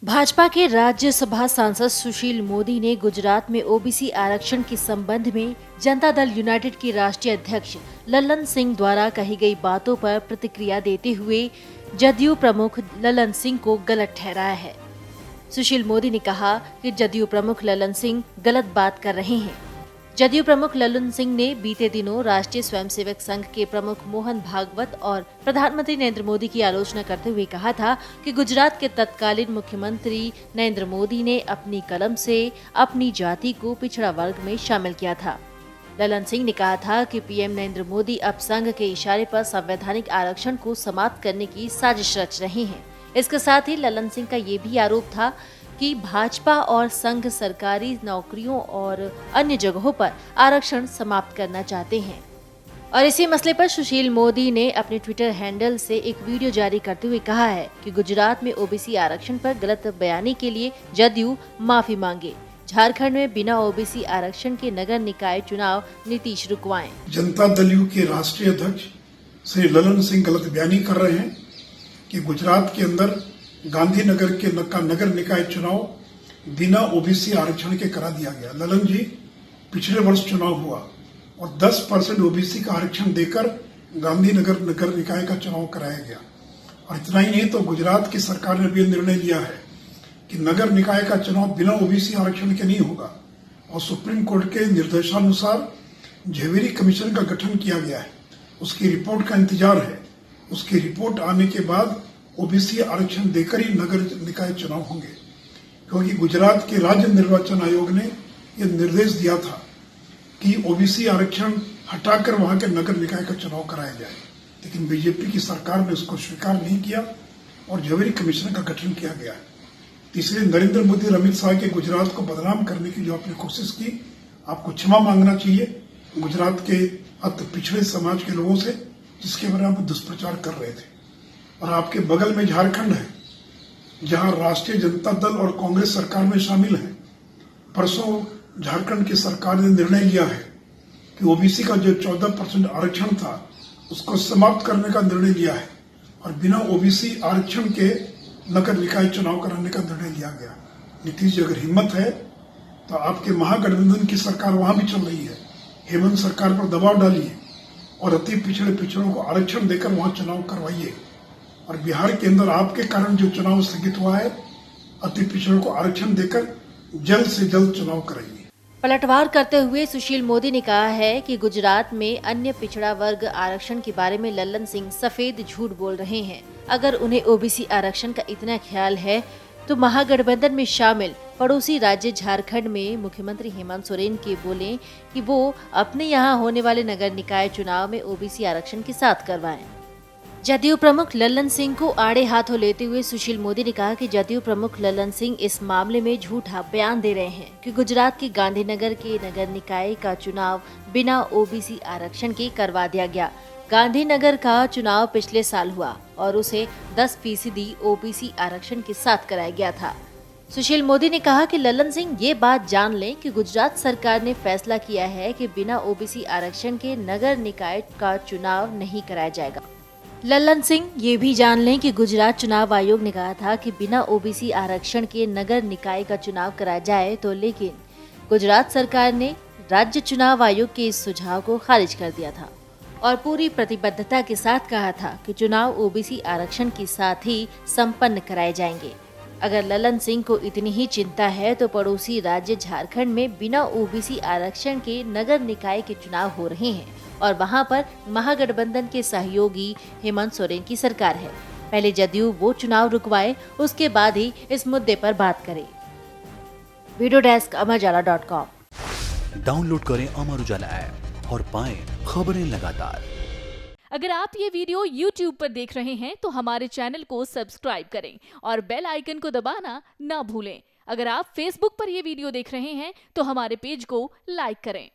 भाजपा के राज्यसभा सांसद सुशील मोदी ने गुजरात में ओबीसी आरक्षण के संबंध में जनता दल यूनाइटेड के राष्ट्रीय अध्यक्ष ललन सिंह द्वारा कही गई बातों पर प्रतिक्रिया देते हुए जदयू प्रमुख ललन सिंह को गलत ठहराया है। सुशील मोदी ने कहा कि जदयू प्रमुख ललन सिंह गलत बात कर रहे हैं। जदयू प्रमुख ललन सिंह ने बीते दिनों राष्ट्रीय स्वयंसेवक संघ के प्रमुख मोहन भागवत और प्रधानमंत्री नरेंद्र मोदी की आलोचना करते हुए कहा था कि गुजरात के तत्कालीन मुख्यमंत्री नरेंद्र मोदी ने अपनी कलम से अपनी जाति को पिछड़ा वर्ग में शामिल किया था। ललन सिंह ने कहा था कि पीएम नरेंद्र मोदी अब संघ के इशारे पर संवैधानिक आरक्षण को समाप्त करने की साजिश रच रहे हैं। इसके साथ ही ललन सिंह का ये भी आरोप था कि भाजपा और संघ सरकारी नौकरियों और अन्य जगहों पर आरक्षण समाप्त करना चाहते हैं। और इसी मसले पर सुशील मोदी ने अपने ट्विटर हैंडल से एक वीडियो जारी करते हुए कहा है कि गुजरात में ओबीसी आरक्षण पर गलत बयानी के लिए जदयू माफी मांगे। झारखंड में बिना ओबीसी आरक्षण के नगर निकाय चुनाव नीतीश रुकवाएं। जनता दल यू के राष्ट्रीय अध्यक्ष श्री ललन सिंह गलत बयानी कर रहे हैं कि गुजरात के अंदर गांधीनगर के नगर निकाय चुनाव बिना ओबीसी आरक्षण के करा दिया गया। ललन जी, पिछले वर्ष चुनाव हुआ और 10% ओबीसी का आरक्षण देकर गांधीनगर नगर निकाय का चुनाव कराया गया। और इतना ही नहीं तो गुजरात की सरकार ने भी निर्णय लिया है कि नगर निकाय का चुनाव बिना ओबीसी आरक्षण के नहीं होगा और सुप्रीम कोर्ट के निर्देशानुसार झवेरी कमीशन का गठन किया गया है। उसकी रिपोर्ट का इंतजार है। उसकी रिपोर्ट आने के बाद ओबीसी आरक्षण देकर ही नगर निकाय चुनाव होंगे, क्योंकि गुजरात के राज्य निर्वाचन आयोग ने यह निर्देश दिया था कि ओबीसी आरक्षण हटाकर वहां के नगर निकाय का चुनाव कराया जाए। लेकिन बीजेपी की सरकार ने उसको स्वीकार नहीं किया और झवेरी कमीशन का गठन किया गया है। तीसरे, नरेंद्र मोदी और अमित शाह के गुजरात को बदनाम करने की जो आपने कोशिश की, आपको क्षमा मांगना चाहिए गुजरात के अति पिछड़े समाज के लोगों से, जिसके बारे में आप दुष्प्रचार कर रहे थे। और आपके बगल में झारखंड है, जहां राष्ट्रीय जनता दल और कांग्रेस सरकार में शामिल है। परसों झारखंड की सरकार ने निर्णय लिया है कि ओबीसी का जो 14% आरक्षण था उसको समाप्त करने का निर्णय लिया है और बिना ओबीसी आरक्षण के नगर निकाय चुनाव कराने का निर्णय लिया गया। नीतीश जी, अगर हिम्मत है तो आपके महागठबंधन की सरकार वहां भी चल रही है, हेमंत सरकार पर दबाव डालिए और अति पिछड़ों को आरक्षण देकर वहां चुनाव करवाइए। और बिहार के अंदर आपके कारण जो चुनाव स्थगित हुआ है, अति पिछड़ों को आरक्षण देकर जल्द से जल्द चुनाव कराइए। पलटवार करते हुए सुशील मोदी ने कहा है कि गुजरात में अन्य पिछड़ा वर्ग आरक्षण के बारे में ललन सिंह सफेद झूठ बोल रहे हैं। अगर उन्हें ओबीसी आरक्षण का इतना ख्याल है तो महागठबंधन में शामिल पड़ोसी राज्य झारखंड में मुख्यमंत्री हेमंत सोरेन के बोलें कि वो अपने यहाँ होने वाले नगर निकाय चुनाव में ओबीसी आरक्षण के साथ करवाएं। जदयू प्रमुख ललन सिंह को आड़े हाथों लेते हुए सुशील मोदी ने कहा कि जदयू प्रमुख ललन सिंह इस मामले में झूठा बयान दे रहे हैं कि गुजरात के गांधीनगर के नगर निकाय का चुनाव बिना ओबीसी आरक्षण के करवा दिया गया। गांधीनगर का चुनाव पिछले साल हुआ और उसे 10% ओबीसी आरक्षण के साथ कराया गया था। सुशील मोदी ने कहा कि ललन सिंह ये बात जान लें कि गुजरात सरकार ने फैसला किया है कि बिना ओबीसी आरक्षण के नगर निकाय का चुनाव नहीं कराया जाएगा। ललन सिंह ये भी जान लें कि गुजरात चुनाव आयोग ने कहा था कि बिना ओबीसी आरक्षण के नगर निकाय का चुनाव कराया जाए तो, लेकिन गुजरात सरकार ने राज्य चुनाव आयोग के इस सुझाव को खारिज कर दिया था और पूरी प्रतिबद्धता के साथ कहा था कि चुनाव ओबीसी आरक्षण के साथ ही संपन्न कराए जाएंगे। अगर ललन सिंह को इतनी ही चिंता है तो पड़ोसी राज्य झारखंड में बिना ओबीसी आरक्षण के नगर निकाय के चुनाव हो रहे हैं और वहां पर महागठबंधन के सहयोगी हेमंत सोरेन की सरकार है। पहले जदयू वो चुनाव रुकवाए, उसके बाद ही इस मुद्दे पर बात करें। Video desk amarujala.com। डाउनलोड करें अमर उजाला ऐप और पाएं खबरें लगातार। अगर आप ये वीडियो YouTube पर देख रहे हैं तो हमारे चैनल को सब्सक्राइब करें और बेल आइकन को दबाना ना भूलें। अगर आप Facebook पर ये वीडियो देख रहे हैं तो हमारे पेज को लाइक करें।